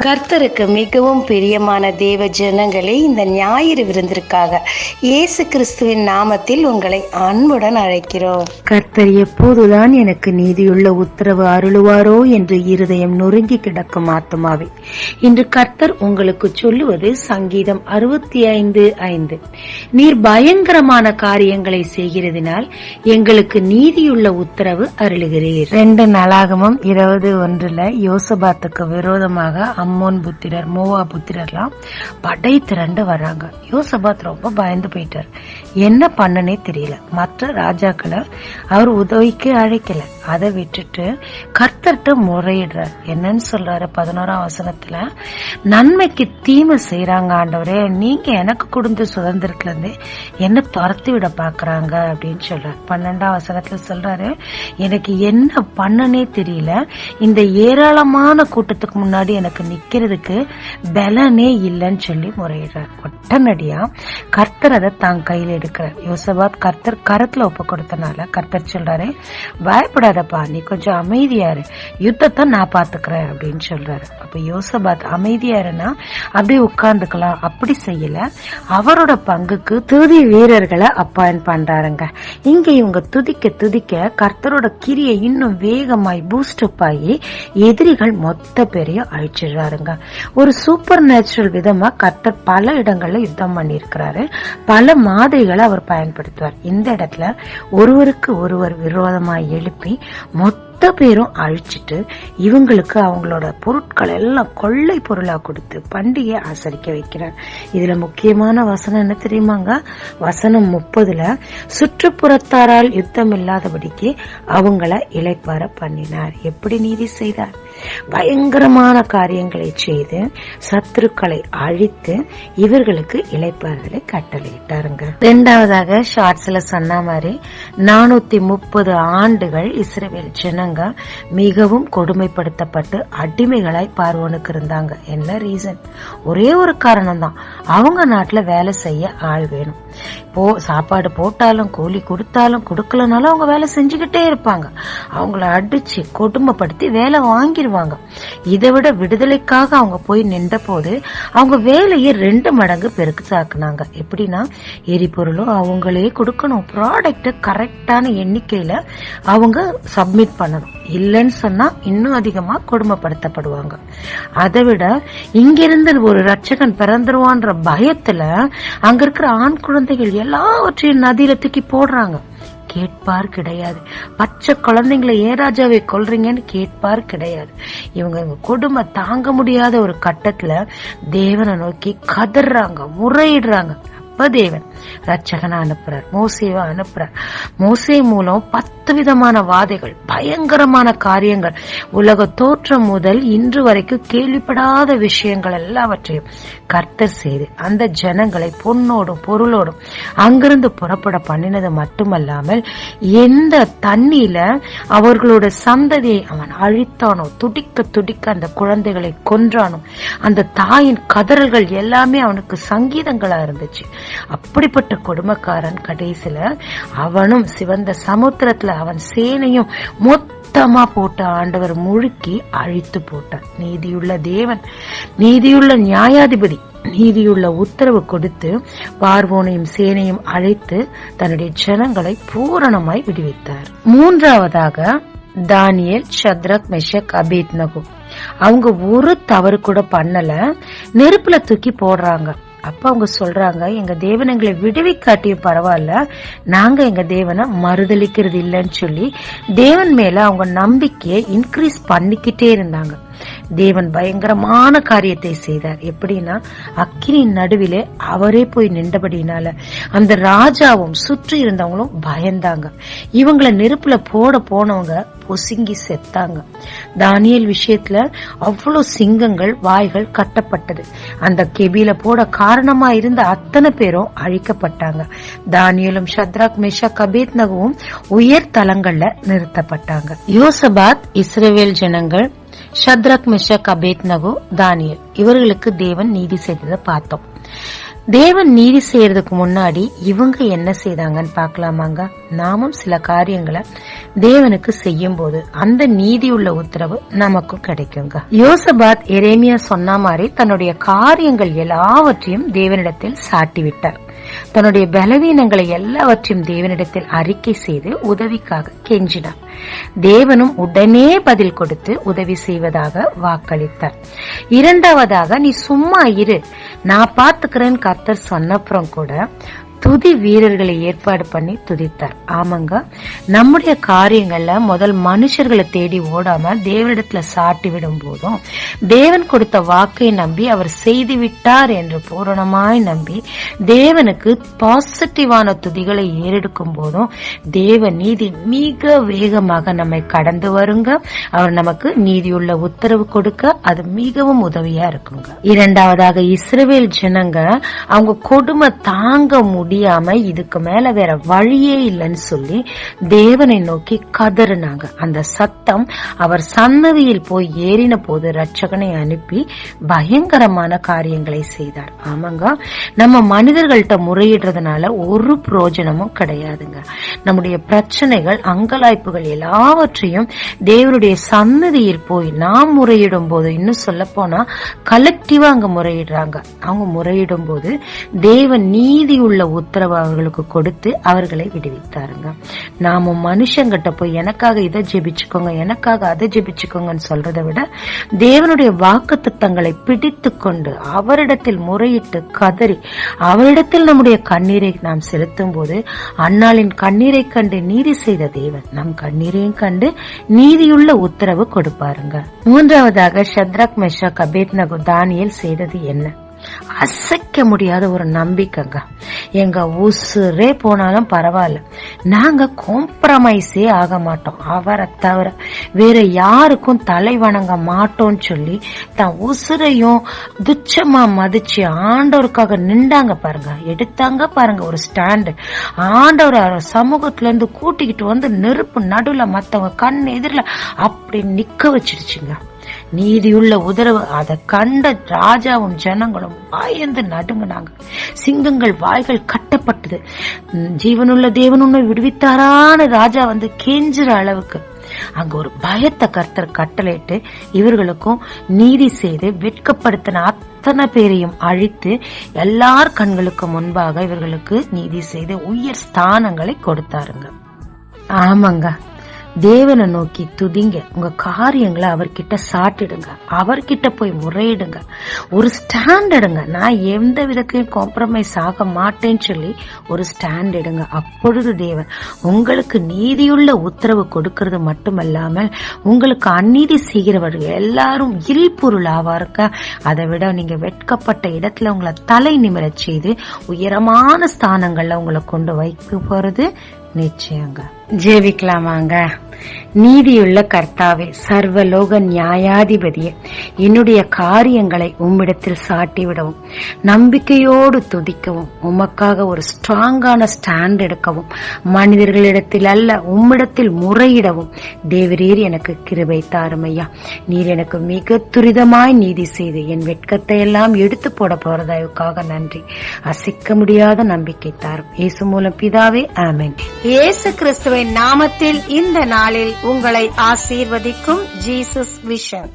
கர்த்தருக்கு மிகவும் பிரியமான தேவ ஜனங்களே, இந்த ஞாயிறு விருந்திற்காக இயேசு கிறிஸ்துவின் நாமத்தில் உங்களை அன்புடன் அழைக்கிறோம். கர்த்தர் எப்போதுதான் எனக்கு நீதியுள்ள உத்தரவு அருளுவாரோ என்று இருதயம் நொறுங்கி கிடக்கும் ஆத்துமாவே, இன்று கர்த்தர் உங்களுக்கு சொல்லுவது சங்கீதம் 65:5. நீர் பயங்கரமான காரியங்களை செய்கிறதினால் எங்களுக்கு நீதியுள்ள உத்தரவு அருளுகிறீர். 2 நாளாகமம் 21 யோசபாத்துக்கு விரோதமாக அம்மோன் புத்திரர், மோவா புத்திரர்லாம் படை திரண்டு வர்றாங்க. யோசபாத் ரொம்ப பயந்து போயிட்டார். என்ன பண்ணனே தெரியல. மற்ற ராஜாக்களை அவர் உதவிக்கு அழைக்கல. அதை விட்டுட்டு கர்த்தர்ட்ட முறையிடுறார். என்னன்னு சொல்றாரு 11ஆம் வசனத்துல, நன்மைக்கு தீமை செய்யறாங்க ஆண்டவரே, நீங்க எனக்கு கொடுத்த சுதந்திரத்துல இருந்து என்ன துரத்தி விட பாக்குறாங்க அப்படின்னு சொல்றாரு. 12ஆம் வசனத்துல சொல்றாரு, எனக்கு என்ன பண்ணனே தெரியல, இந்த ஏராளமான கூட்டத்துக்கு முன்னாடி எனக்கு நிக்கிறதுக்கு பலனே இல்லைன்னு சொல்லி முறையிடுறார். ஒட்டனடியா கர்த்தர் அதை தான் கையில எடுக்கிறார். யோசபாத் கர்த்தர் கரத்துல ஒப்பு கொடுத்தனால கர்த்தர் சொல்றாரு, பயப்படாதப்பா, நீ கொஞ்சம் அமைதியாரு, யுத்தத்தை நான் பாத்துக்கிறேன் அப்படின்னு சொல்றாரு. அப்ப யோசபாத் அமைதியாருன்னா அப்படியே உட்கார்ந்துக்கலாம். அப்படி செய்யல, அவரோட பங்குக்கு துதி வீரர்களை அப்பாயிண்ட் பண்றாருங்க. இங்க இவங்க துதிக்க துதிக்க கர்த்தரோட கிரியை இன்னும் வேகமாய் பூஸ்டப் ஆகி எதிரிகள் மொத்த பேரையும் அழிச்சிடுறாருங்க. ஒரு சூப்பர் நேச்சுரல் விதமா கர்த்தர் பல இடங்கள்ல யுத்தம் பண்ணிருக்கிறாரு. பல மாதிரிகளை அவர் பயன்படுத்துவார். இந்த இடத்துல ஒருவருக்கு ஒருவர் விரோதமாய் எழுப்பி மொத்த பேரும் அழிச்சிட்டு இவங்களுக்கு அவங்களோட பொருட்கள் எல்லாம் கொள்ளை பொருளா கொடுத்து பண்டிகை ஆசரிக்க வைக்கிறார். இதுல முக்கியமான வசனம் என்ன தெரியுமாங்க? வசனம் 30 சுற்றுப்புறத்தாரால் யுத்தம் இல்லாதபடிக்கு அவங்கள இளைப்பாற பண்ணினார். எப்படி நீதி செய்தார்? பயங்கரமான காரியங்களை செய்து சத்துருக்களை அழித்து இவர்களுக்கு இளைப்பாறுதலை கட்டளையிட்டாருங்க. 2வதாக ஷார்ட்ஸ்ல சொன்ன மாதிரி 430 ஆண்டுகள் இஸ்ரவேல் ஜனங்க மிகவும் கொடுமைப்படுத்தப்பட்டு அடிமைகளாய் பார்வோனுக்கு இருந்தாங்க. என்ன ரீசன்? ஒரே ஒரு காரணம் தான், அவங்க நாட்டுல வேலை செய்ய ஆள் வேணும். சாப்பாடு போட்டாலும் கூலி கொடுத்தாலும் கொடுக்கலனாலும் அவங்க வேலை செஞ்சுக்கிட்டே இருப்பாங்க. அவங்கள அடிச்சு கொடுமைப்படுத்தி வேலை வாங்கிடுவாங்க. இதை விட விடுதலைக்காக அவங்க போய் நின்ற போது அவங்க வேலையை 2 மடங்கு பெருக்கு சாக்குனாங்க. எப்படின்னா, எரிபொருளும் அவங்களே கொடுக்கணும், ப்ராடக்ட் கரெக்டான எண்ணிக்கையில அவங்க சப்மிட் பண்ணணும். இல்லைன்னு சொன்னா இன்னும் அதிகமா கொடுமைப்படுத்தப்படுவாங்க. அதை விட இங்கிருந்து ஒரு ரட்சகன் பிறந்துருவான்ற பயத்துல அங்க இருக்கிற ஆண் குழந்தைகள் எல்லாவற்றையும் நதியில தூக்கி போடுறாங்க. கேட்பார் கிடையாது. பச்சை குழந்தைங்களை ஏன் ராஜாவை கொல்றீங்கன்னு கேட்பார் கிடையாது. இவங்க கொடுமை தாங்க முடியாத ஒரு கட்டத்துல தேவனை நோக்கி கதறாங்க, முறையிடுறாங்க. தேவன் ரட்சகனை அனுப்புறார், மோசேவை அனுப்புறார். மோசே மூலம் 10 விதமான வாதைகள், பயங்கரமான காரியங்கள், உலக தோற்றம் முதல் இன்று வரைக்கும் கேள்விப்படாத விஷயங்கள் எல்லாவற்றையும் கர்த்தர் செய்து அந்த ஜனங்களை பொன்னோடும் பொருளோடும் அங்கிருந்து புறப்பட பண்ணினது மட்டுமல்லாமல் எந்த தண்ணியில அவர்களோட சந்ததியை அவன் அழித்தானோ, துடிக்க துடிக்க அந்த குழந்தைகளை கொன்றானோ, அந்த தாயின் கதறல்கள் எல்லாமே அவனுக்கு சங்கீதங்களா இருந்துச்சு. அப்படிப்பட்ட கொடுமைக்காரன் கடைசியில அவனும் சிவந்த சமுத்திரத்துல அவன் சேனையும் மொத்தமா போட்ட ஆண்டவர் முழுக்கி அழித்து போட்டார். நீதியுள்ள தேவன், நீதியுள்ள நியாயாதிபதி நீதியுள்ள உத்தரவு கொடுத்து பார்வோனையும் சேனையும் அழைத்து தன்னுடைய ஜனங்களை பூரணமாய் விடுவித்தார். 3வதாக தானியேல், ஷத்ரக், மெஷக், அபேத்நகோ. அவங்க ஒரு தவறு கூட பண்ணல, நெருப்புல தூக்கி போடுறாங்க. அப்ப அவங்க சொல்றாங்க, எங்க தேவன் எங்களை விடுவிக்காட்டியும் பரவாயில்ல, நாங்க எங்க தேவனை மறுதளிக்கிறது இல்லைன்னு சொல்லி தேவன் மேல அவங்க நம்பிக்கையை இன்க்ரீஸ் பண்ணிக்கிட்டே இருந்தாங்க. தேவன் பயங்கரமான காரியத்தை செய்தார். எப்படின்னா, அக்கினியின் நடுவிலே அவரே போய் நின்றபடினால அந்த ராஜாவும் சுற்றி இருந்தவங்களும் பயந்தாங்க. இவங்களை நெருப்புல போனவங்க பொசுங்கி செத்தாங்க. தானியேல் விஷயத்துல அவ்வளவு சிங்கங்கள் வாய்கள் கட்டப்பட்டது. அந்த கெபில போட காரணமா இருந்த அத்தனை பேரும் அழிக்கப்பட்டாங்க. தானியேலும் ஷத்ராக், மேஷாக், அபேத்நகோவும் உயர் தலங்கள்ல நிறுத்தப்பட்டாங்க. யோசபாத், இஸ்ரவேல் ஜனங்கள், ஷத்ரக், மெஷக், அபேத்நகோ, தானியேல் இவர்களுக்கு தேவன் நீதி செய்ததை பார்த்தோம். தேவன் நீதி செய்யறதுக்கு முன்னாடி இவங்க என்ன செய்தாங்கன்னு பாக்கலாமாங்க. நாமும் சில காரியங்களை தேவனுக்கு செய்யும் போது அந்த நீதி உள்ள உத்தரவு நமக்கும் கிடைக்குங்க. யோசபாத் எரேமியா சொன்ன மாதிரி தன்னுடைய காரியங்கள் எல்லாவற்றையும் தேவனிடத்தில் சாட்டிவிட்டார். தன்னுடைய பலவீனங்களை எல்லாவற்றையும் தேவனிடத்தில் அறிக்கை செய்து உதவிக்காக கெஞ்சினார். தேவனும் உடனே பதில் கொடுத்து உதவி செய்வதாக வாக்களித்தார். இரண்டாவதாக, நீ சும்மா இரு, நான் பாத்துக்கிறேன்னு கர்த்தர் சொன்னப்புறம் கூட துதி வீரர்களை ஏற்பாடு பண்ணி துதித்தார். ஆமாங்க, நம்முடைய காரியங்கள்ல முதல் மனுஷர்களை தேடி ஓடாம தேவனிடத்துல சாட்டி விடும் போதும், தேவன் கொடுத்த வாக்கை நம்பி அவர் செய்து விட்டார் என்று பூரணமாய் நம்பி தேவனுக்கு பாசிட்டிவான துதிகளை ஏறெடுக்கும் போதும் தேவ நீதி மிக வேகமாக நம்மை கடந்து வருங்க. அவர் நமக்கு நீதியுள்ள உத்தரவு கொடுக்க அது மிகவும் உதவியா இருக்குங்க. இரண்டாவதாக, இஸ்ரவேல் ஜனங்க அவங்க கொடுமை தாங்க முடியாம இதுக்கு மேல வேற வழியே இல்லைன்னு சொல்லி தேவனை நோக்கி கதறினாங்க. அந்த சத்தம் அவர் சன்னதியில் போய் ஏறின போது ரட்சகனை அனுப்பி பயங்கரமான காரியங்களை செய்தார். ஆமாங்க, நம்ம மனிதர்கள்ட்ட முறையிடுறதுனால ஒரு பிரயோஜனமும் கிடையாதுங்க. நம்முடைய பிரச்சனைகள், அங்கலாய்ப்புகள் எல்லாவற்றையும் தேவனுடைய சன்னதியில் போய் நாம் முறையிடும் போது, இன்னும் சொல்ல போனா கலெக்டிவா அங்க முறையிடுறாங்க. அவங்க முறையிடும் போது தேவன் நீதி உள்ள உத்தரவு அவர்களுக்கு கொடுத்து அவர்களை விடுவித்தாருங்க. நாம மனுஷங்கிட்ட போய் எனக்காக இதை ஜெபிச்சுக்கோங்க, எனக்காக அதை ஜெபிச்சுக்கோங்கன்னு சொல்றதை விட தேவனுடைய வாக்குத்தத்தங்களை பிடித்து கொண்டு அவரிடத்தில் முறையிட்டு கதறி அவரிடத்தில் நம்முடைய கண்ணீரை நாம் செலுத்தும் போது அன்னாளின் கண்ணீரை கண்டு நீதி செய்த தேவன் நம் கண்ணீரையும் கண்டு நீதியுள்ள உத்தரவு கொடுப்பாருங்க. மூன்றாவதாக, ஷத்ரக், மெஷாக், அபேத்நேகோ, தானியேல் செய்தது என்ன? அசைக்க முடியாத ஒரு நம்பிக்கைங்க. எங்க உசுரே போனாலும் பரவாயில்ல, நாங்க காம்ப்ரமைஸே ஆக மாட்டோம், அவரை தவிர வேற யாருக்கும் தலை வணங்க மாட்டோம்னு சொல்லி தான் உசுரையும் துச்சமா மதிச்சு ஆண்டவருக்காக நின்றாங்க பாருங்க, எடுத்தாங்க பாருங்க ஒரு ஸ்டாண்டு. ஆண்டவர் சமூகத்துல இருந்து கூட்டிக்கிட்டு வந்து நெருப்பு நடுவுல மத்தவங்க கண் எதிரில அப்படி நிக்க வச்சிருச்சுங்க. நீதியுள்ள உத்தரவு அதை கண்ட ராஜாவும் ஜனங்களும் பயந்து நடுங்கினாங்க. சிங்கங்கள் வாய்கள் கட்டப்பட்டது. ஜீவனுள்ள தேவன் உன்னை விடுவித்தாரான ராஜா வந்து கெஞ்சுற அளவுக்கு அங்க ஒரு பயத்தை கர்த்தர் கட்டளையிட்டு இவர்களுக்கும் நீதி செய்து வெட்கப்படுத்தின அத்தனை பேரையும் அழித்து எல்லார் கண்களுக்கு முன்பாக இவர்களுக்கு நீதி செய்து உயர் ஸ்தானங்களை கொடுத்தாருங்க. ஆமாங்க, தேவனை நோக்கி துதிங்க, உங்க காரியங்களை அவர்கிட்ட சாட்டிடுங்க, அவர்கிட்ட போய் முறையிடுங்க, ஒரு ஸ்டாண்ட் எடுங்க. நான் எந்த விதத்தையும் காம்ப்ரமைஸ் ஆக மாட்டேன்னு சொல்லி ஒரு ஸ்டாண்ட் எடுங்க. அப்பொழுது தேவன் உங்களுக்கு நீதியுள்ள உத்தரவு கொடுக்கறது மட்டுமல்லாமல் உங்களுக்கு அநீதி செய்கிறவர்கள் எல்லாரும் இல்பொருள் ஆவாருக்க. அதை விட நீங்க வெட்கப்பட்ட இடத்துல உங்களை தலை நிமிரச் செய்து உயரமான ஸ்தானங்கள்ல உங்களை கொண்டு வைக்க போறது நிச்சயங்க. ஜெபிக்கலாமாங்க. நீதியுள்ள கர்த்தாவே, சர்வலோக நியாயாதிபதியே, என்னுடைய காரியங்களை உம்மிடத்தில் சாட்டிவிடவும் நம்பிக்கையோடு துதிக்கவும் உமக்காக ஒரு ஸ்ட்ராங்கான ஸ்டாண்ட் எடுக்கவும் மனிதர்களிடத்தில் அல்ல உம்மிடத்தில் முறையிடவும் தேவரீர் எனக்கு கிருபை தாருமையா. நீர் எனக்கு மிக துரிதமாய் நீதி செய்து என் வெட்கத்தை எல்லாம் எடுத்து போட போறதற்காக நன்றி. அசைக்க முடியாத நம்பிக்கை தாரும். இயேசு மூலம் பிதாவே, ஆமென். இயேசு கிறிஸ்துவின் நாமத்தில் இந்த நாளில் உங்களை ஆசீர்வதிக்கும் ஜீசஸ் விஷன்.